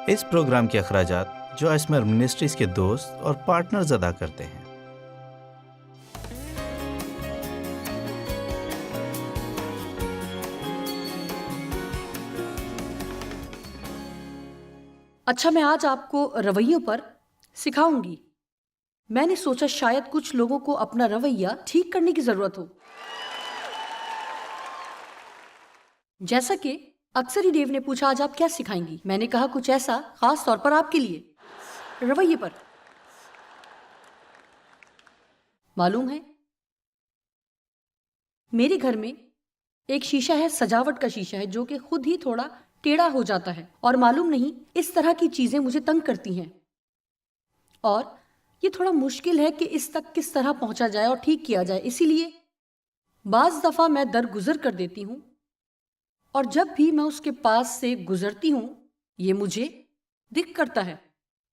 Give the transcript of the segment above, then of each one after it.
اس programme کے اخراجات جو اسمر منسٹریز کے دوست اور پارٹنرز ادا کرتے ہیں۔ اچھا، میں آج آپ کو رویوں پر سکھاؤں گی۔ میں نے سوچا شاید کچھ لوگوں کو اپنا رویہ ٹھیک کرنے کی ضرورت ہو۔ جیسا کہ اکثر ہی ڈیو نے پوچھا آج آپ کیا سکھائیں گی، میں نے کہا کچھ ایسا خاص طور پر آپ کے لیے رویے پر۔ معلوم ہے میرے گھر میں ایک شیشہ ہے، سجاوٹ کا شیشہ ہے، جو کہ خود ہی تھوڑا ٹیڑھا ہو جاتا ہے، اور معلوم نہیں اس طرح کی چیزیں مجھے تنگ کرتی ہیں، اور یہ تھوڑا مشکل ہے کہ اس تک کس طرح پہنچا جائے اور ٹھیک کیا جائے۔ اسی لیے بعض دفعہ میں درگزر کر دیتی ہوں، اور جب بھی میں اس کے پاس سے گزرتی ہوں یہ مجھے دکھ کرتا ہے۔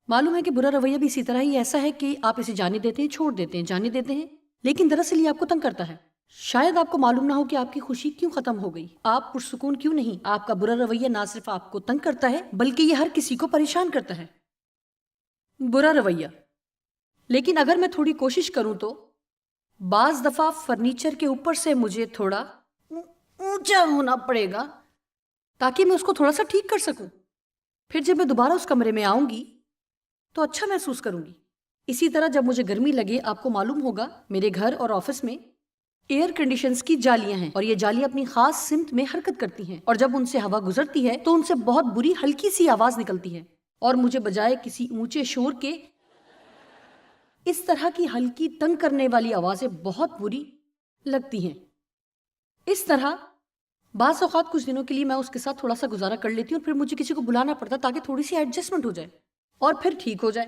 معلوم ہے کہ برا رویہ بھی اسی طرح ہی ایسا ہے کہ آپ اسے جانے دیتے ہیں، چھوڑ دیتے ہیں، جانے دیتے ہیں، لیکن دراصل یہ آپ کو تنگ کرتا ہے۔ شاید آپ کو معلوم نہ ہو کہ آپ کی خوشی کیوں ختم ہو گئی، آپ پرسکون کیوں نہیں۔ آپ کا برا رویہ نہ صرف آپ کو تنگ کرتا ہے بلکہ یہ ہر کسی کو پریشان کرتا ہے۔ برا رویہ، لیکن اگر میں تھوڑی کوشش کروں تو بعض دفعہ فرنیچر کے اوپر سے مجھے تھوڑا اونچا ہونا پڑے گا تاکہ میں اس کو تھوڑا سا ٹھیک کر سکوں۔ پھر جب میں دوبارہ اس کمرے میں آؤں گی تو اچھا محسوس کروں گی۔ اسی طرح جب مجھے گرمی لگے، آپ کو معلوم ہوگا میرے گھر اور آفس میں ایئر کنڈیشنز کی جالیاں ہیں، اور یہ جالیاں اپنی خاص سمت میں حرکت کرتی ہیں، اور جب ان سے ہوا گزرتی ہے تو ان سے بہت بری ہلکی سی آواز نکلتی ہے، اور مجھے بجائے کسی اونچے شور کے اس طرح کی ہلکی تنگ کرنے والی آوازیں بہت بری لگتی ہیں۔ اس طرح بعض اوقات کچھ دنوں کے لیے میں اس کے ساتھ تھوڑا سا گزارا کر لیتی ہوں، اور پھر مجھے کسی کو بلانا پڑتا تاکہ تھوڑی سی ایڈجسٹمنٹ ہو جائے اور پھر ٹھیک ہو جائے۔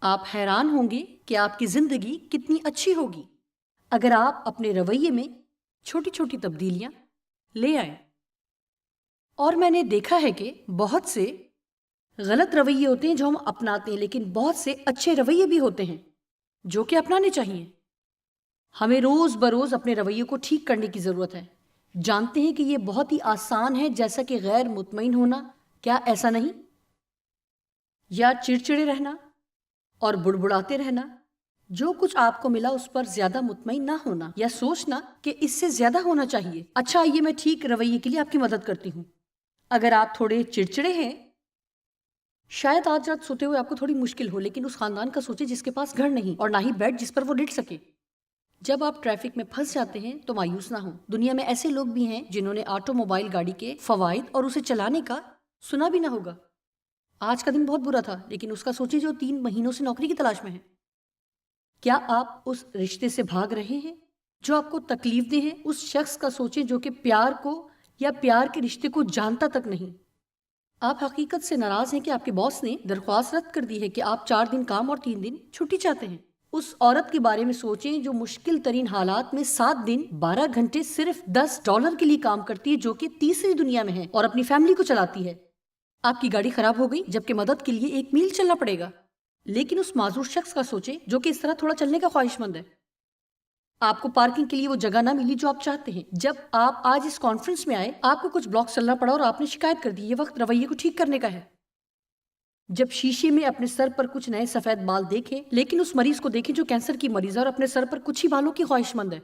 آپ حیران ہوں گے کہ آپ کی زندگی کتنی اچھی ہوگی اگر آپ اپنے رویے میں چھوٹی چھوٹی تبدیلیاں لے آئیں۔ اور میں نے دیکھا ہے کہ بہت سے غلط رویے ہوتے ہیں جو ہم اپناتے ہیں، لیکن بہت سے اچھے رویے بھی ہوتے ہیں جو کہ اپنانے چاہیے۔ ہمیں روز بروز اپنے رویے کو ٹھیک کرنے کی ضرورت ہے۔ جانتے ہیں کہ یہ بہت ہی آسان ہے، جیسا کہ غیر مطمئن ہونا، کیا ایسا نہیں؟ یا چڑچڑے رہنا اور بڑبڑاتے رہنا، جو کچھ آپ کو ملا اس پر زیادہ مطمئن نہ ہونا، یا سوچنا کہ اس سے زیادہ ہونا چاہیے۔ اچھا، یہ میں ٹھیک رویے کے لیے آپ کی مدد کرتی ہوں۔ اگر آپ تھوڑے چڑچڑے ہیں، شاید آج رات سوتے ہوئے آپ کو تھوڑی مشکل ہو، لیکن اس خاندان کا سوچے جس کے پاس گھر نہیں اور نہ ہی بیڈ جس پر وہ لیٹ سکے۔ جب آپ ٹریفک میں پھنس جاتے ہیں تو مایوس نہ ہوں۔ دنیا میں ایسے لوگ بھی ہیں جنہوں نے آٹو موبائل گاڑی کے فوائد اور اسے چلانے کا سنا بھی نہ ہوگا۔ آج کا دن بہت برا تھا، لیکن اس کا سوچیں جو 3 مہینوں سے نوکری کی تلاش میں ہے۔ کیا آپ اس رشتے سے بھاگ رہے ہیں جو آپ کو تکلیف دہ ہے؟ اس شخص کا سوچیں جو کہ پیار کو یا پیار کے رشتے کو جانتا تک نہیں۔ آپ حقیقت سے ناراض ہیں کہ آپ کے باس نے درخواست رد کر دی ہے کہ آپ 4 دن کام اور 3 دن چھٹی چاہتے ہیں۔ اس عورت کے بارے میں سوچیں جو مشکل ترین حالات میں 7 دن 12 گھنٹے صرف $10 کے لیے کام کرتی ہے، جو کہ تیسری دنیا میں ہے اور اپنی فیملی کو چلاتی ہے۔ آپ کی گاڑی خراب ہو گئی جبکہ مدد کے لیے 1 میل چلنا پڑے گا، لیکن اس معذور شخص کا سوچیں جو کہ اس طرح تھوڑا چلنے کا خواہش مند ہے۔ آپ کو پارکنگ کے لیے وہ جگہ نہ ملی جو آپ چاہتے ہیں۔ جب آپ آج اس کانفرنس میں آئے، آپ کو کچھ بلاک چلنا پڑا اور آپ نے شکایت کر دی۔ یہ وقت رویے کو ٹھیک کرنے کا ہے۔ جب شیشے میں اپنے سر پر کچھ نئے سفید بال دیکھیں، لیکن اس مریض کو دیکھیں جو کینسر کی مریض ہے اور اپنے سر پر کچھ ہی بالوں کی خواہش مند ہے۔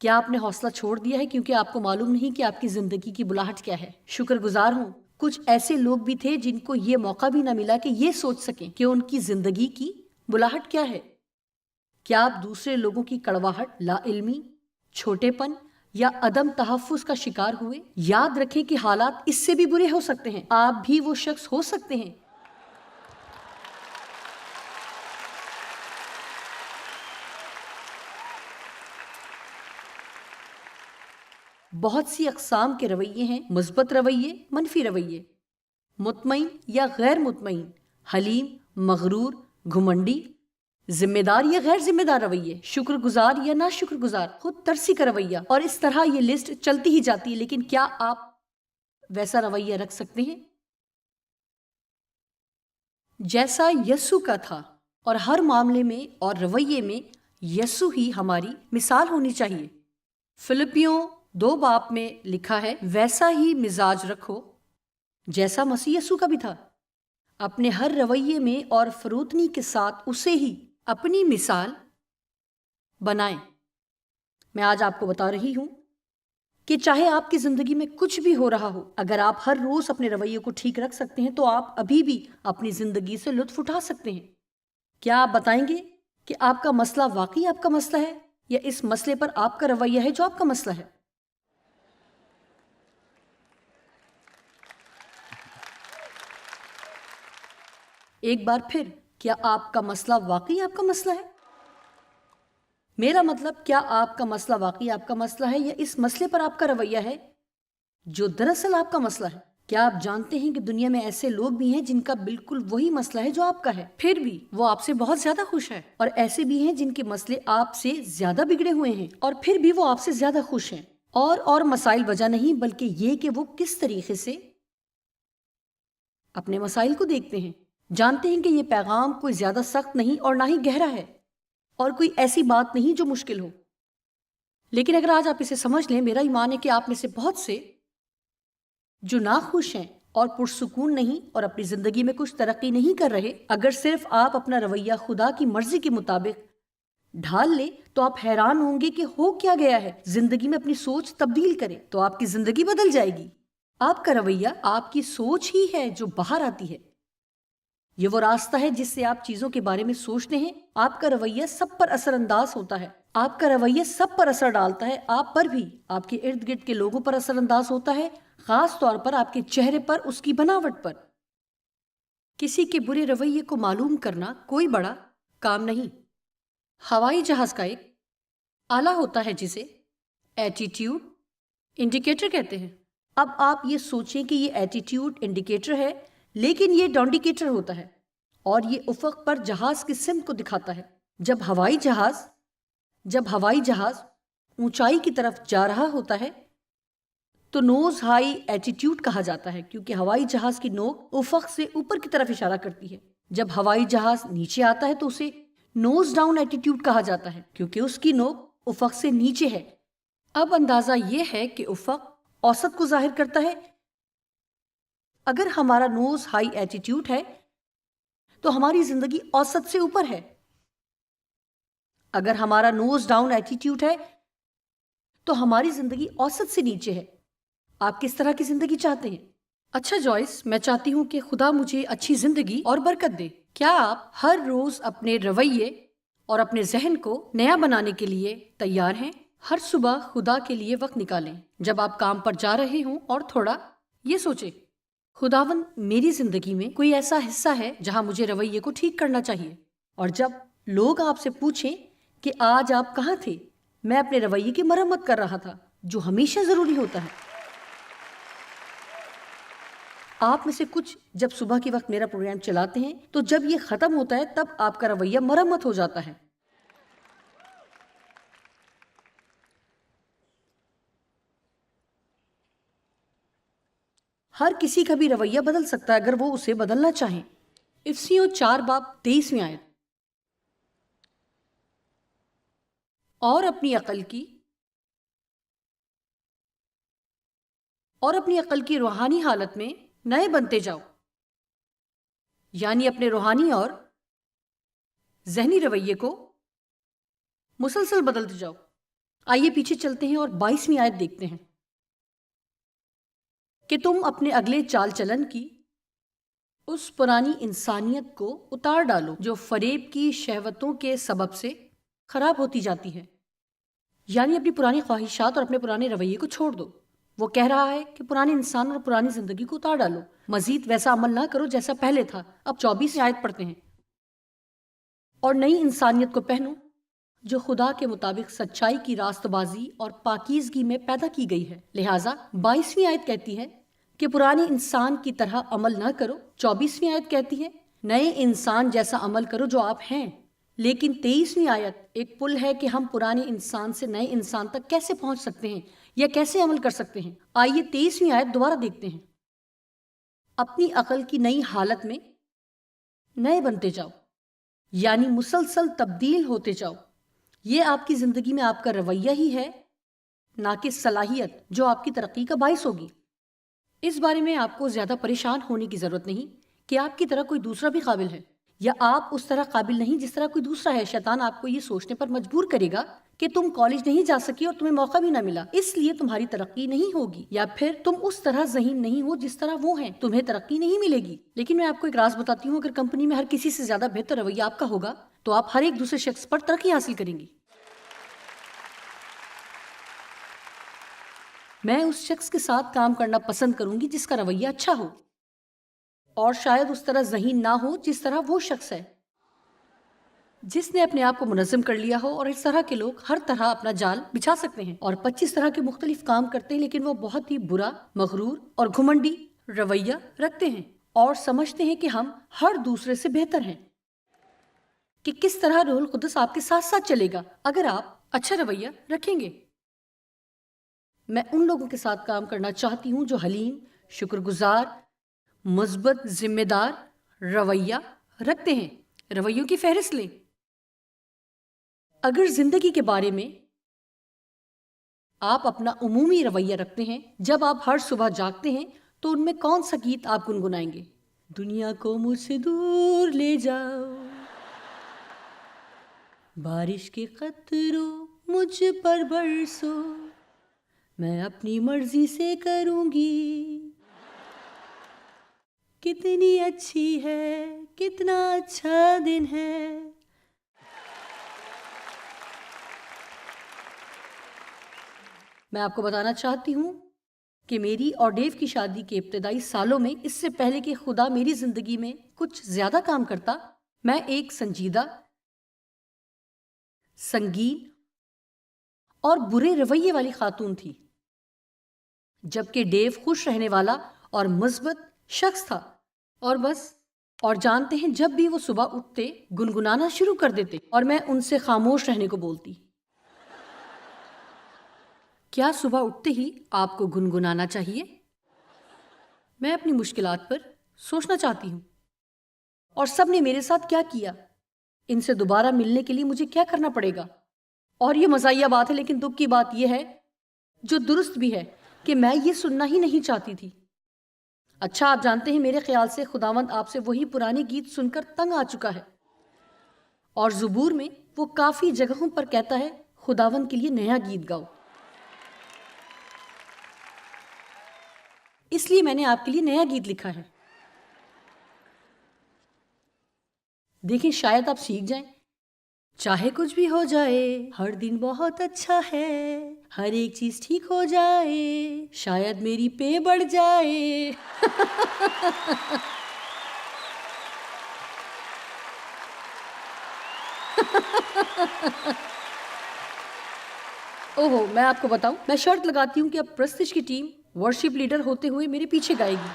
کیا آپ نے حوصلہ چھوڑ دیا ہے کیونکہ آپ کو معلوم نہیں کہ آپ کی زندگی کی بلاہٹ کیا ہے؟ شکر گزار ہوں کچھ ایسے لوگ بھی تھے جن کو یہ موقع بھی نہ ملا کہ یہ سوچ سکیں کہ ان کی زندگی کی بلاہٹ کیا ہے۔ کیا آپ دوسرے لوگوں کی کڑواہٹ، لا علمی، چھوٹے پن یا عدم تحفظ کا شکار ہوئے؟ یاد رکھیں کہ حالات اس سے بھی برے ہو سکتے ہیں، آپ بھی وہ شخص ہو سکتے ہیں۔ بہت سی اقسام کے رویے ہیں: مثبت رویے، منفی رویے، مطمئن یا غیر مطمئن، حلیم، مغرور، گھمنڈی، ذمہ دار یا غیر ذمہ دار رویے، شکر گزار یا نا شکر گزار، خود ترسی کا رویہ، اور اس طرح یہ لسٹ چلتی ہی جاتی ہے۔ لیکن کیا آپ ویسا رویہ رکھ سکتے ہیں جیسا یسوع کا تھا؟ اور ہر معاملے میں اور رویے میں یسوع ہی ہماری مثال ہونی چاہیے۔ فلپیوں 2 میں لکھا ہے، ویسا ہی مزاج رکھو جیسا مسیح یسوع کا بھی تھا۔ اپنے ہر رویے میں اور فروتنی کے ساتھ اسے ہی اپنی مثال بنائیں۔ میں آج آپ کو بتا رہی ہوں کہ چاہے آپ کی زندگی میں کچھ بھی ہو رہا ہو، اگر آپ ہر روز اپنے رویے کو ٹھیک رکھ سکتے ہیں تو آپ ابھی بھی اپنی زندگی سے لطف اٹھا سکتے ہیں۔ کیا آپ بتائیں گے کہ آپ کا مسئلہ واقعی آپ کا مسئلہ ہے یا اس مسئلے پر آپ کا رویہ ہے جو آپ کا مسئلہ ہے؟ ایک بار پھر، کیا آپ کا مسئلہ واقعی آپ کا مسئلہ ہے؟ میرا مطلب، کیا آپ کا مسئلہ واقعی آپ کا مسئلہ ہے یا اس مسئلے پر آپ کا رویہ ہے جو دراصل آپ کا مسئلہ ہے؟ کیا آپ جانتے ہیں کہ دنیا میں ایسے لوگ بھی ہیں جن کا بالکل وہی مسئلہ ہے جو آپ کا ہے، پھر بھی وہ آپ سے بہت زیادہ خوش ہیں، اور ایسے بھی ہیں جن کے مسئلے آپ سے زیادہ بگڑے ہوئے ہیں اور پھر بھی وہ آپ سے زیادہ خوش ہیں؟ اور مسائل وجہ نہیں، بلکہ یہ کہ وہ کس طریقے سے اپنے مسائل کو دیکھتے ہیں۔ جانتے ہیں کہ یہ پیغام کوئی زیادہ سخت نہیں اور نہ ہی گہرا ہے، اور کوئی ایسی بات نہیں جو مشکل ہو، لیکن اگر آج آپ اسے سمجھ لیں، میرا ایمان ہے کہ آپ میں سے بہت سے جو ناخوش ہیں اور پرسکون نہیں اور اپنی زندگی میں کچھ ترقی نہیں کر رہے، اگر صرف آپ اپنا رویہ خدا کی مرضی کے مطابق ڈھال لیں تو آپ حیران ہوں گے کہ ہو کیا گیا ہے۔ زندگی میں اپنی سوچ تبدیل کریں تو آپ کی زندگی بدل جائے گی۔ آپ کا رویہ آپ کی سوچ ہی ہے جو باہر آتی ہے۔ یہ وہ راستہ ہے جس سے آپ چیزوں کے بارے میں سوچتے ہیں۔ آپ کا رویہ سب پر اثر انداز ہوتا ہے۔ آپ کا رویہ سب پر اثر ڈالتا ہے، آپ پر بھی، آپ کے ارد گرد کے لوگوں پر اثر انداز ہوتا ہے، خاص طور پر آپ کے چہرے پر، اس کی بناوٹ پر۔ کسی کے برے رویے کو معلوم کرنا کوئی بڑا کام نہیں۔ ہوائی جہاز کا ایک آلہ ہوتا ہے جسے ایٹیٹیوڈ انڈیکیٹر کہتے ہیں۔ اب آپ یہ سوچیں کہ یہ ایٹیٹیوڈ انڈیکیٹر ہے، لیکن یہ ڈانڈیکیٹر ہوتا ہے اور یہ افق پر جہاز کی سمت کو دکھاتا ہے۔ جب ہوائی جہاز اونچائی کی طرف جا رہا ہوتا ہے تو نوز ہائی ایٹیٹیوڈ کہا جاتا ہے، کیونکہ ہوائی جہاز کی نوک افق سے اوپر کی طرف اشارہ کرتی ہے۔ جب ہوائی جہاز نیچے آتا ہے تو اسے نوز ڈاؤن ایٹیٹیوڈ کہا جاتا ہے، کیونکہ اس کی نوک افق سے نیچے ہے۔ اب اندازہ یہ ہے کہ افق اوسط کو ظاہر کرتا ہے۔ اگر ہمارا نوز ہائی ایٹیٹیوڈ ہے تو ہماری زندگی اوسط سے اوپر ہے۔ اگر ہمارا نوز ڈاؤن ایٹیٹیوڈ ہے تو ہماری زندگی اوسط سے نیچے ہے۔ آپ کس طرح کی زندگی چاہتے ہیں؟ اچھا جوائس، میں چاہتی ہوں کہ خدا مجھے اچھی زندگی اور برکت دے۔ کیا آپ ہر روز اپنے رویے اور اپنے ذہن کو نیا بنانے کے لیے تیار ہیں؟ ہر صبح خدا کے لیے وقت نکالیں۔ جب آپ کام پر جا رہے ہوں اور تھوڑا یہ سوچیں، خداوند، میری زندگی میں کوئی ایسا حصہ ہے جہاں مجھے رویے کو ٹھیک کرنا چاہیے۔ اور جب لوگ آپ سے پوچھیں کہ آج آپ کہاں تھے، میں اپنے رویے کی مرمت کر رہا تھا، جو ہمیشہ ضروری ہوتا ہے۔ آپ میں سے کچھ جب صبح کے وقت میرا پروگرام چلاتے ہیں تو جب یہ ختم ہوتا ہے تب آپ کا رویہ مرمت ہو جاتا ہے۔ ہر کسی کا بھی رویہ بدل سکتا ہے اگر وہ اسے بدلنا چاہیں۔ افسیوں 4:23 آیت۔ اور اپنی عقل کی روحانی حالت میں نئے بنتے جاؤ، یعنی اپنے روحانی اور ذہنی رویے کو مسلسل بدلتے جاؤ۔ آئیے پیچھے چلتے ہیں اور 22 آیت دیکھتے ہیں کہ تم اپنے اگلے چال چلن کی اس پرانی انسانیت کو اتار ڈالو جو فریب کی شہوتوں کے سبب سے خراب ہوتی جاتی ہے، یعنی اپنی پرانی خواہشات اور اپنے پرانے رویے کو چھوڑ دو۔ وہ کہہ رہا ہے کہ پرانے انسان اور پرانی زندگی کو اتار ڈالو، مزید ویسا عمل نہ کرو جیسا پہلے تھا۔ اب 24 آیت پڑھتے ہیں، اور نئی انسانیت کو پہنو جو خدا کے مطابق سچائی کی راست بازی اور پاکیزگی میں پیدا کی گئی ہے۔ لہٰذا 22 آیت کہتی ہے کہ پرانے انسان کی طرح عمل نہ کرو۔ 24 آیت کہتی ہے نئے انسان جیسا عمل کرو جو آپ ہیں۔ لیکن 23 آیت ایک پل ہے کہ ہم پرانے انسان سے نئے انسان تک کیسے پہنچ سکتے ہیں یا کیسے عمل کر سکتے ہیں۔ آئیے 23 آیت دوبارہ دیکھتے ہیں۔ اپنی عقل کی نئی حالت میں نئے بنتے جاؤ، یعنی مسلسل تبدیل ہوتے جاؤ۔ یہ آپ کی زندگی میں آپ کا رویہ ہی ہے، نہ کہ صلاحیت جو آپ کی ترقی کا باعث ہوگی۔ اس بارے میں آپ کو زیادہ پریشان ہونے کی ضرورت نہیں کہ آپ کی طرح کوئی دوسرا بھی قابل ہے، یا آپ اس طرح قابل نہیں جس طرح کوئی دوسرا ہے۔ شیطان آپ کو یہ سوچنے پر مجبور کرے گا کہ تم کالج نہیں جا سکی اور تمہیں موقع بھی نہ ملا، اس لیے تمہاری ترقی نہیں ہوگی، یا پھر تم اس طرح ذہین نہیں ہو جس طرح وہ ہیں، تمہیں ترقی نہیں ملے گی۔ لیکن میں آپ کو ایک راز بتاتی ہوں، اگر کمپنی میں ہر کسی سے زیادہ بہتر رویہ آپ کا ہوگا تو آپ ہر ایک دوسرے شخص پر ترقی حاصل کریں گی۔ میں اس شخص کے ساتھ کام کرنا پسند کروں گی جس کا رویہ اچھا ہو، اور شاید اس طرح ذہین نہ ہو جس طرح وہ شخص ہے جس نے اپنے آپ کو منظم کر لیا ہو۔ اور اس طرح کے لوگ ہر طرح اپنا جال بچھا سکتے ہیں اور 25 طرح کے مختلف کام کرتے ہیں، لیکن وہ بہت ہی برا، مغرور اور گھمنڈی رویہ رکھتے ہیں اور سمجھتے ہیں کہ ہم ہر دوسرے سے بہتر ہیں۔ کہ کس طرح روح القدس آپ کے ساتھ ساتھ چلے گا اگر آپ اچھا رویہ رکھیں گے۔ میں ان لوگوں کے ساتھ کام کرنا چاہتی ہوں جو حلیم، شکر گزار، مثبت، ذمہ دار رویہ رکھتے ہیں۔ رویوں کی فہرست لیں۔ اگر زندگی کے بارے میں آپ اپنا عمومی رویہ رکھتے ہیں، جب آپ ہر صبح جاگتے ہیں تو ان میں کون سا گیت آپ گنگنائیں گے؟ دنیا کو مجھ سے دور لے جاؤ، بارش کے قطروں مجھ پر برسو، میں اپنی مرضی سے کروں گی، کتنی اچھی ہے، کتنا اچھا دن ہے۔ میں آپ کو بتانا چاہتی ہوں کہ میری اور ڈیو کی شادی کے ابتدائی سالوں میں، اس سے پہلے کہ خدا میری زندگی میں کچھ زیادہ کام کرتا، میں ایک سنجیدہ، سنگین اور برے رویے والی خاتون تھی، جبکہ ڈیو خوش رہنے والا اور مثبت شخص تھا، اور بس، اور جانتے ہیں جب بھی وہ صبح اٹھتے گنگنانا شروع کر دیتے اور میں ان سے خاموش رہنے کو بولتی۔ کیا صبح اٹھتے ہی آپ کو گنگنانا چاہیے؟ میں اپنی مشکلات پر سوچنا چاہتی ہوں، اور سب نے میرے ساتھ کیا کیا، ان سے دوبارہ ملنے کے لیے مجھے کیا کرنا پڑے گا۔ اور یہ مزاحیہ بات ہے، لیکن دکھ کی بات یہ ہے، جو درست بھی ہے، کہ میں یہ سننا ہی نہیں چاہتی تھی۔ اچھا، آپ جانتے ہیں میرے خیال سے خداوند آپ سے وہی پرانے گیت سن کر تنگ آ چکا ہے، اور زبور میں وہ کافی جگہوں پر کہتا ہے خداوند کے لیے نیا گیت گاؤ۔ اس لیے میں نے آپ کے لیے نیا گیت لکھا ہے۔ دیکھیں، شاید آپ سیکھ جائیں۔ چاہے کچھ بھی ہو جائے، ہر دن بہت اچھا ہے، ہر ایک چیز ٹھیک ہو جائے، شاید میری پے بڑھ جائے۔ اوہو، میں آپ کو بتاؤں، میں شرط لگاتی ہوں کہ اب پرستش کی ٹیم ورشپ لیڈر ہوتے ہوئے میرے پیچھے گائے گی۔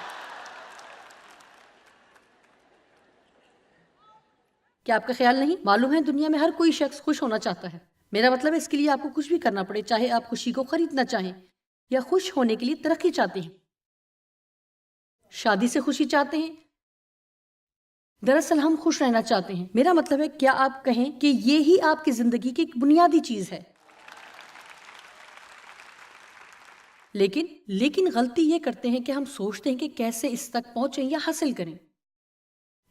کیا آپ کا خیال نہیں؟ معلوم ہے دنیا میں ہر کوئی شخص خوش ہونا چاہتا ہے۔ میرا مطلب ہے اس کے لیے آپ کو کچھ بھی کرنا پڑے، چاہے آپ خوشی کو خریدنا چاہیں یا خوش ہونے کے لیے ترقی چاہتے ہیں، شادی سے خوشی چاہتے ہیں۔ دراصل ہم خوش رہنا چاہتے ہیں۔ میرا مطلب ہے، کیا آپ کہیں کہ یہ ہی آپ کی زندگی کی ایک بنیادی چیز ہے؟ لیکن غلطی یہ کرتے ہیں کہ ہم سوچتے ہیں کہ کیسے اس تک پہنچیں یا حاصل کریں۔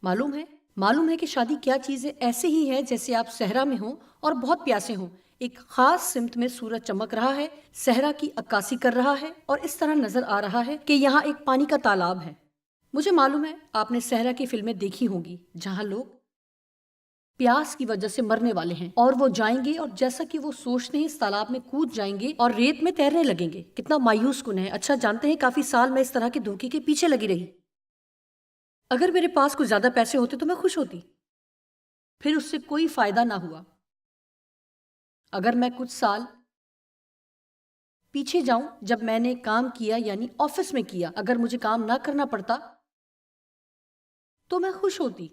معلوم ہے کہ شادی کیا چیز ہے؟ ایسے ہی ہے جیسے آپ صحرا میں ہوں اور بہت پیاسے ہوں، ایک خاص سمت میں سورج چمک رہا ہے، صحرا کی عکاسی کر رہا ہے، اور اس طرح نظر آ رہا ہے کہ یہاں ایک پانی کا تالاب ہے۔ مجھے معلوم ہے آپ نے صحرا کی فلمیں دیکھی ہوں گی جہاں لوگ پیاس کی وجہ سے مرنے والے ہیں، اور وہ جائیں گے اور جیسا کہ وہ سوچتے ہیں اس تالاب میں کود جائیں گے اور ریت میں تیرنے لگیں گے۔ کتنا مایوس کن ہے۔ اچھا، جانتے ہیں کافی سال میں اس طرح کے دھوکے کے پیچھے لگی رہی۔ اگر میرے پاس کچھ زیادہ پیسے ہوتے تو میں خوش ہوتی، پھر اس سے کوئی فائدہ نہ ہوا۔ اگر میں کچھ سال پیچھے جاؤں، جب میں نے کام کیا، یعنی آفس میں کیا، اگر مجھے کام نہ کرنا پڑتا تو میں خوش ہوتی۔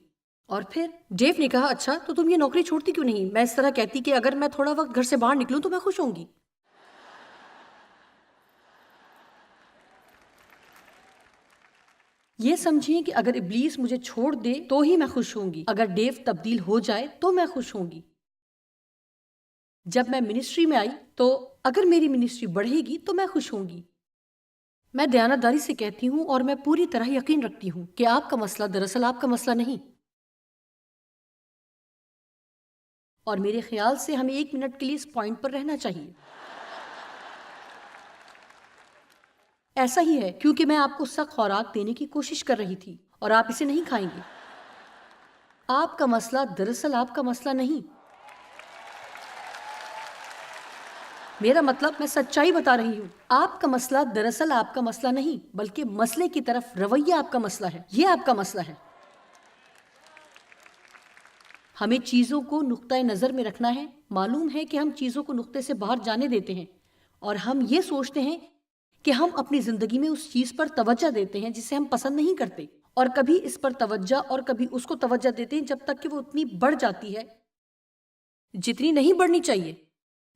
اور پھر ڈیو نے کہا، اچھا تو تم یہ نوکری چھوڑتی کیوں نہیں؟ میں اس طرح کہتی کہ اگر میں تھوڑا وقت گھر سے باہر نکلوں تو میں خوش ہوں گی۔ یہ سمجھیں کہ اگر ابلیس مجھے چھوڑ دے تو ہی میں خوش ہوں گی، اگر ڈیو تبدیل ہو جائے تو میں خوش ہوں گی۔ جب میں منسٹری میں آئی تو اگر میری منسٹری بڑھے گی تو میں خوش ہوں گی۔ میں دیانتداری سے کہتی ہوں اور میں پوری طرح یقین رکھتی ہوں کہ آپ کا مسئلہ دراصل آپ کا مسئلہ نہیں، اور میرے خیال سے ہمیں 1 منٹ کے لیے اس پوائنٹ پر رہنا چاہیے۔ ایسا ہی ہے، کیونکہ میں آپ کو سخت خوراک دینے کی کوشش کر رہی تھی اور آپ اسے نہیں کھائیں گے۔ آپ کا مسئلہ دراصل آپ کا مسئلہ نہیں۔ میرا مطلب، میں سچائی بتا رہی ہوں، آپ کا مسئلہ دراصل آپ کا مسئلہ نہیں، بلکہ مسئلے کی طرف رویہ آپ کا مسئلہ ہے۔ یہ آپ کا مسئلہ ہے۔ ہمیں چیزوں کو نقطۂ نظر میں رکھنا ہے۔ معلوم ہے کہ ہم چیزوں کو نقطے سے باہر جانے دیتے ہیں، اور ہم یہ سوچتے ہیں کہ ہم اپنی زندگی میں اس چیز پر توجہ دیتے ہیں جسے ہم پسند نہیں کرتے، اور کبھی اس پر توجہ اور کبھی اس کو توجہ دیتے ہیں جب تک کہ وہ اتنی بڑھ جاتی ہے جتنی نہیں بڑھنی چاہیے۔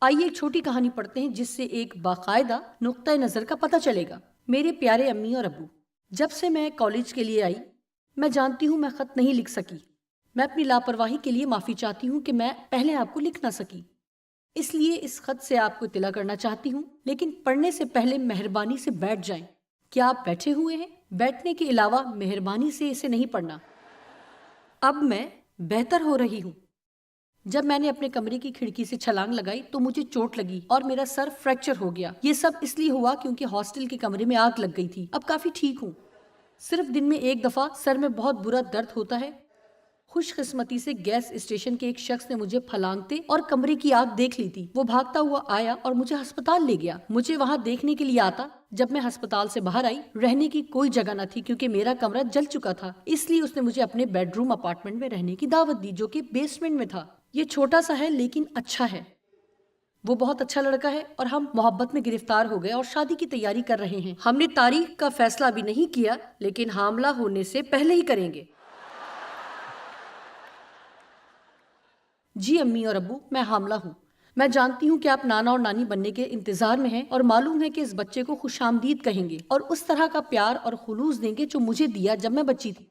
آئیے ایک چھوٹی کہانی پڑھتے ہیں جس سے ایک باقاعدہ نقطۂ نظر کا پتہ چلے گا۔ میرے پیارے امی اور ابو، جب سے میں کالج کے لیے آئی، میں جانتی ہوں میں خط نہیں لکھ سکی۔ میں اپنی لاپرواہی کے لیے معافی چاہتی ہوں کہ میں پہلے آپ کو لکھ نہ سکی، اس لیے اس خط سے آپ کو اطلاع کرنا چاہتی ہوں، لیکن پڑھنے سے پہلے مہربانی سے بیٹھ جائیں۔ کیا آپ بیٹھے ہوئے ہیں؟ بیٹھنے کے علاوہ مہربانی سے اسے نہیں پڑھنا۔ اب میں بہتر ہو رہی ہوں۔ جب میں نے اپنے کمرے کی کھڑکی سے چھلانگ لگائی تو مجھے چوٹ لگی اور میرا سر فریکچر ہو گیا۔ یہ سب اس لیے ہوا کیونکہ ہاسٹل کے کمرے میں آگ لگ گئی تھی۔ اب کافی ٹھیک ہوں۔ صرف دن میں 1 دفعہ سر میں بہت برا درد ہوتا ہے۔ خوش قسمتی سے گیس اسٹیشن کے ایک شخص نے مجھے پھلانگتے اور کمرے کی آگ دیکھ لی تھی۔ وہ بھاگتا ہوا آیا اور مجھے ہسپتال لے گیا۔ مجھے وہاں دیکھنے کے لیے آتا۔ جب میں ہسپتال سے باہر آئی، رہنے کی کوئی جگہ نہ تھی کیونکہ میرا کمرہ جل چکا تھا، اس لیے اس نے مجھے اپنے بیڈ روم اپارٹمنٹ میں رہنے کی دعوت دی جو کہ بیسمنٹ میں تھا۔ یہ چھوٹا سا ہے لیکن اچھا ہے۔ وہ بہت اچھا لڑکا ہے اور ہم محبت میں گرفتار ہو گئے اور شادی کی تیاری کر رہے ہیں۔ ہم نے تاریخ کا فیصلہ ابھی نہیں کیا، لیکن حاملہ ہونے سے پہلے ہی کریں گے۔ جی امی اور ابو، میں حاملہ ہوں۔ میں جانتی ہوں کہ آپ نانا اور نانی بننے کے انتظار میں ہیں اور معلوم ہے کہ اس بچے کو خوش آمدید کہیں گے اور اس طرح کا پیار اور خلوص دیں گے جو مجھے دیا جب میں بچی تھی۔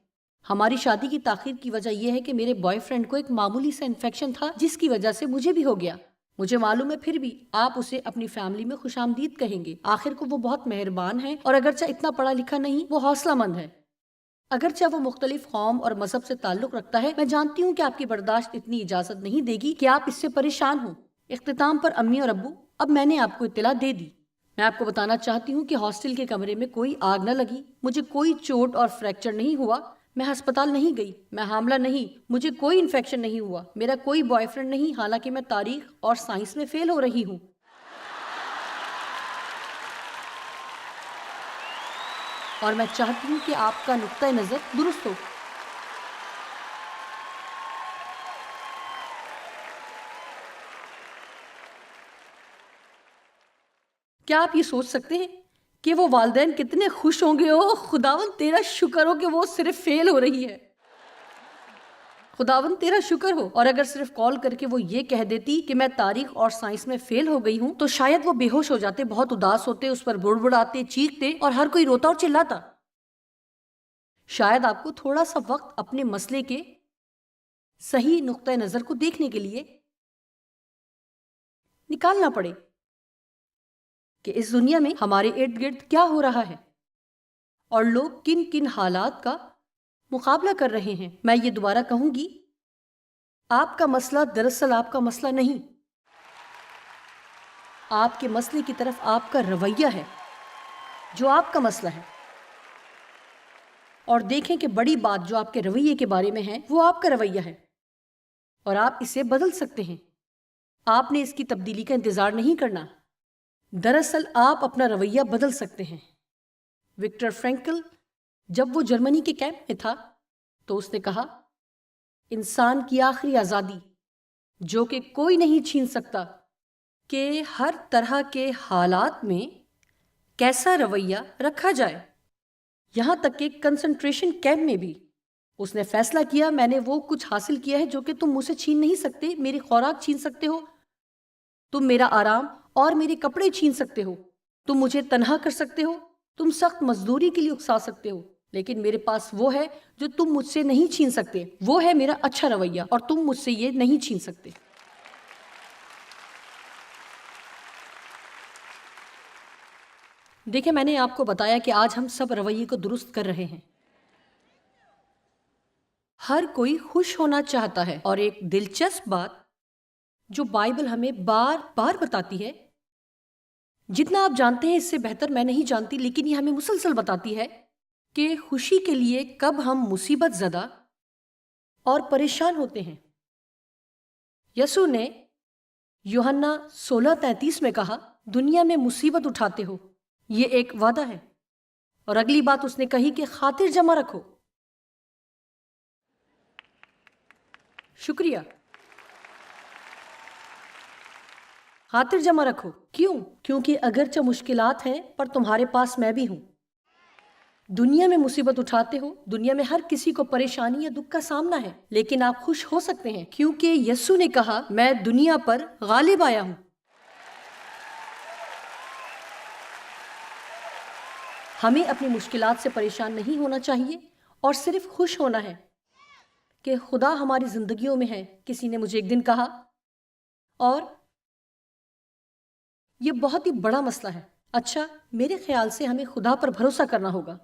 ہماری شادی کی تاخیر کی وجہ یہ ہے کہ میرے بوائے فرینڈ کو ایک معمولی سا انفیکشن تھا جس کی وجہ سے مجھے بھی ہو گیا۔ مجھے معلوم ہے، پھر بھی آپ اسے اپنی فیملی میں خوش آمدید کہیں گے۔ آخر کو وہ بہت مہربان ہے اور اگرچہ اتنا پڑھا لکھا نہیں، وہ حوصلہ مند ہے۔ اگرچہ وہ مختلف قوم اور مذہب سے تعلق رکھتا ہے، میں جانتی ہوں کہ آپ کی برداشت اتنی اجازت نہیں دے گی کہ آپ اس سے پریشان ہوں۔ اختتام پر امی اور ابو، اب میں نے آپ کو اطلاع دے دی۔ میں آپ کو بتانا چاہتی ہوں کہ ہاسٹل کے کمرے میں کوئی آگ نہ لگی، مجھے کوئی چوٹ اور فریکچر نہیں ہوا، میں ہسپتال نہیں گئی، میں حاملہ نہیں، مجھے کوئی انفیکشن نہیں ہوا، میرا کوئی بوائے فرینڈ نہیں، حالانکہ میں تاریخ اور سائنس میں فیل ہو رہی ہوں۔ اور میں چاہتی ہوں کہ آپ کا نقطۂ نظر درست ہو۔ کیا آپ یہ سوچ سکتے ہیں کہ وہ والدین کتنے خوش ہوں گے؟ او خداوند تیرا شکر ہو کہ وہ صرف فیل ہو رہی ہے۔ خداوند تیرا شکر ہو۔ اور اگر صرف کال کر کے وہ یہ کہہ دیتی کہ میں تاریخ اور سائنس میں فیل ہو گئی ہوں تو شاید وہ بے ہوش ہو جاتے، بہت اداس ہوتے، اس پر بڑبڑاتے، چیختے اور ہر کوئی روتا اور چلاتا۔ شاید آپ کو تھوڑا سا وقت اپنے مسئلے کے صحیح نقطۂ نظر کو دیکھنے کے لیے نکالنا پڑے کہ اس دنیا میں ہمارے ارد گرد کیا ہو رہا ہے اور لوگ کن کن حالات کا مقابلہ کر رہے ہیں۔ میں یہ دوبارہ کہوں گی، آپ کا مسئلہ دراصل آپ کا مسئلہ نہیں، آپ کے مسئلے کی طرف آپ کا رویہ ہے جو آپ کا مسئلہ ہے۔ اور دیکھیں کہ بڑی بات جو آپ کے رویے کے بارے میں ہے وہ آپ کا رویہ ہے اور آپ اسے بدل سکتے ہیں۔ آپ نے اس کی تبدیلی کا انتظار نہیں کرنا، دراصل آپ اپنا رویہ بدل سکتے ہیں۔ وکٹر فرینکل جب وہ جرمنی کے کیمپ میں تھا تو اس نے کہا، انسان کی آخری آزادی جو کہ کوئی نہیں چھین سکتا کہ ہر طرح کے حالات میں کیسا رویہ رکھا جائے، یہاں تک کہ کنسنٹریشن کیمپ میں بھی۔ اس نے فیصلہ کیا، میں نے وہ کچھ حاصل کیا ہے جو کہ تم مجھ سے چھین نہیں سکتے۔ میری خوراک چھین سکتے ہو، تم میرا آرام اور میرے کپڑے چھین سکتے ہو، تم مجھے تنہا کر سکتے ہو، تم سخت مزدوری کے لیے اکسا سکتے ہو، لیکن میرے پاس وہ ہے جو تم مجھ سے نہیں چھین سکتے، وہ ہے میرا اچھا رویہ، اور تم مجھ سے یہ نہیں چھین سکتے۔ دیکھیں، میں نے آپ کو بتایا کہ آج ہم سب رویے کو درست کر رہے ہیں. ہر کوئی خوش ہونا چاہتا ہے، اور ایک دلچسپ بات جو بائبل ہمیں بار بار بتاتی ہے، جتنا آپ جانتے ہیں اس سے بہتر میں نہیں جانتی، لیکن یہ ہمیں مسلسل بتاتی ہے کہ خوشی کے لیے کب ہم مصیبت زدہ اور پریشان ہوتے ہیں. یسوع نے یوحنا 16:33 میں کہا، دنیا میں مصیبت اٹھاتے ہو، یہ ایک وعدہ ہے. اور اگلی بات اس نے کہی کہ خاطر جمع رکھو. شکریہ. خاطر جمع رکھو. کیوں؟ کیونکہ اگرچہ مشکلات ہیں پر تمہارے پاس میں بھی ہوں. دنیا میں مصیبت اٹھاتے ہو، دنیا میں ہر کسی کو پریشانی یا دکھ کا سامنا ہے، لیکن آپ خوش ہو سکتے ہیں کیونکہ یسوع نے کہا، میں دنیا پر غالب آیا ہوں. ہمیں اپنی مشکلات سے پریشان نہیں ہونا چاہیے اور صرف خوش ہونا ہے کہ خدا ہماری زندگیوں میں ہے. کسی نے مجھے ایک دن کہا، اور یہ بہت ہی بڑا مسئلہ ہے، اچھا میرے خیال سے ہمیں خدا پر بھروسہ کرنا ہوگا.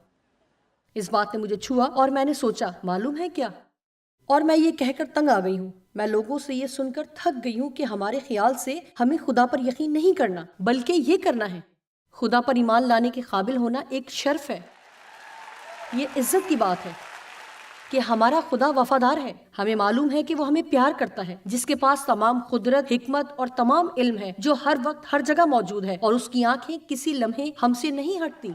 اس بات نے مجھے چھوا اور میں نے سوچا، معلوم ہے کیا؟ اور میں یہ کہہ کر تنگ آ گئی ہوں، میں لوگوں سے یہ سن کر تھک گئی ہوں کہ ہمارے خیال سے ہمیں خدا پر یقین نہیں کرنا، بلکہ یہ کرنا ہے. خدا پر ایمان لانے کے قابل ہونا ایک شرف ہے. یہ عزت کی بات ہے کہ ہمارا خدا وفادار ہے. ہمیں معلوم ہے کہ وہ ہمیں پیار کرتا ہے، جس کے پاس تمام قدرت، حکمت اور تمام علم ہے، جو ہر وقت ہر جگہ موجود ہے، اور اس کی آنکھیں کسی لمحے ہم سے نہیں ہٹتی.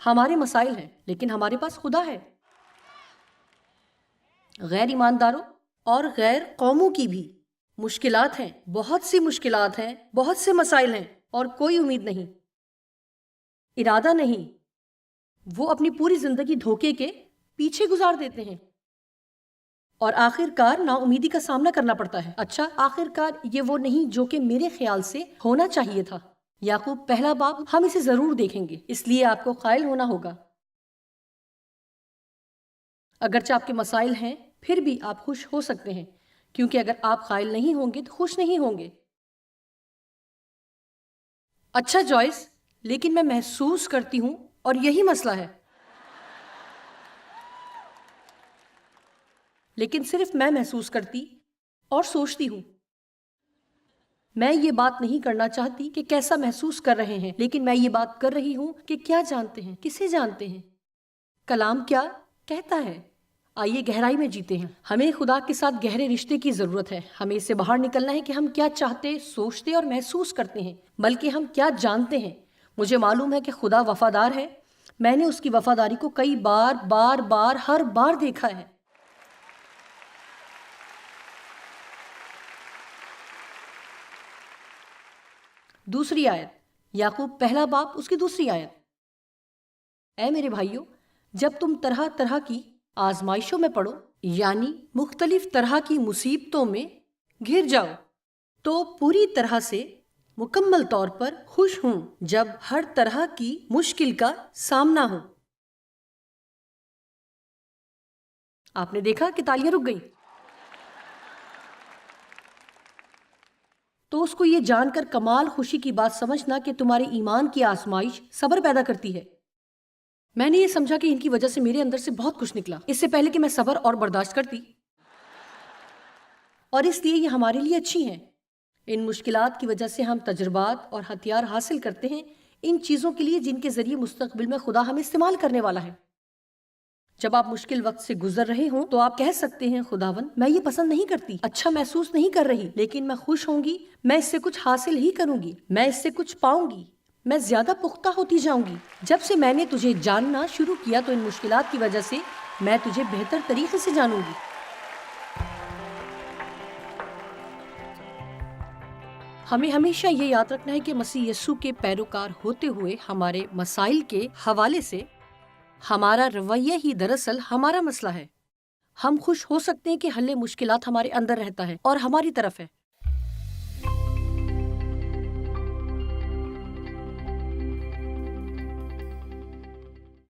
ہمارے مسائل ہیں لیکن ہمارے پاس خدا ہے. غیر ایمانداروں اور غیر قوموں کی بھی مشکلات ہیں، بہت سی مشکلات ہیں، بہت سے مسائل ہیں، اور کوئی امید نہیں، ارادہ نہیں. وہ اپنی پوری زندگی دھوکے کے پیچھے گزار دیتے ہیں اور آخر کار نا امیدی کا سامنا کرنا پڑتا ہے. اچھا، آخر کار یہ وہ نہیں جو کہ میرے خیال سے ہونا چاہیے تھا. یعقوب پہلا باب، ہم اسے ضرور دیکھیں گے، اس لیے آپ کو قائل ہونا ہوگا. اگرچہ آپ کے مسائل ہیں پھر بھی آپ خوش ہو سکتے ہیں، کیونکہ اگر آپ قائل نہیں ہوں گے تو خوش نہیں ہوں گے. اچھا جوائس، لیکن میں محسوس کرتی ہوں، اور یہی مسئلہ ہے، لیکن صرف میں محسوس کرتی اور سوچتی ہوں. میں یہ بات نہیں کرنا چاہتی کہ کیسا محسوس کر رہے ہیں، لیکن میں یہ بات کر رہی ہوں کہ کیا جانتے ہیں، کسے جانتے ہیں، کلام کیا کہتا ہے. آئیے گہرائی میں جیتے ہیں. ہمیں خدا کے ساتھ گہرے رشتے کی ضرورت ہے. ہمیں اس سے باہر نکلنا ہے کہ ہم کیا چاہتے، سوچتے اور محسوس کرتے ہیں، بلکہ ہم کیا جانتے ہیں. مجھے معلوم ہے کہ خدا وفادار ہے. میں نے اس کی وفاداری کو کئی بار ہر بار دیکھا ہے. دوسری آیت، یعقوب پہلا باب اس کی دوسری آیت. اے میرے بھائیو، جب تم طرح طرح کی آزمائشوں میں پڑو، یعنی مختلف طرح کی مصیبتوں میں گھر جاؤ، تو پوری طرح سے مکمل طور پر خوش ہوں جب ہر طرح کی مشکل کا سامنا ہو. آپ نے دیکھا کہ تالیاں رک گئیں. تو اس کو یہ جان کر کمال خوشی کی بات سمجھنا کہ تمہارے ایمان کی آزمائش صبر پیدا کرتی ہے. میں نے یہ سمجھا کہ ان کی وجہ سے میرے اندر سے بہت کچھ نکلا، اس سے پہلے کہ میں صبر اور برداشت کرتی، اور اس لیے یہ ہمارے لیے اچھی ہیں. ان مشکلات کی وجہ سے ہم تجربات اور ہتھیار حاصل کرتے ہیں ان چیزوں کے لیے جن کے ذریعے مستقبل میں خدا ہمیں استعمال کرنے والا ہے. جب آپ مشکل وقت سے گزر رہے ہوں تو آپ کہہ سکتے ہیں، خداوند میں یہ پسند نہیں کرتی، اچھا محسوس نہیں کر رہی، لیکن میں خوش ہوں گی، میں اس سے کچھ حاصل ہی کروں گی، میں اس سے کچھ پاؤں گی، میں زیادہ پختہ ہوتی جاؤں گی. جب سے میں نے تجھے جاننا شروع کیا تو ان مشکلات کی وجہ سے میں تجھے بہتر طریقے سے جانوں گی. ہمیں ہمیشہ یہ یاد رکھنا ہے کہ مسیح یسوع کے پیروکار ہوتے ہوئے ہمارے مسائل کے حوالے سے ہمارا رویہ ہی دراصل ہمارا مسئلہ ہے. ہم خوش ہو سکتے ہیں کہ حل مشکلات ہمارے اندر رہتا ہے اور ہماری طرف ہے.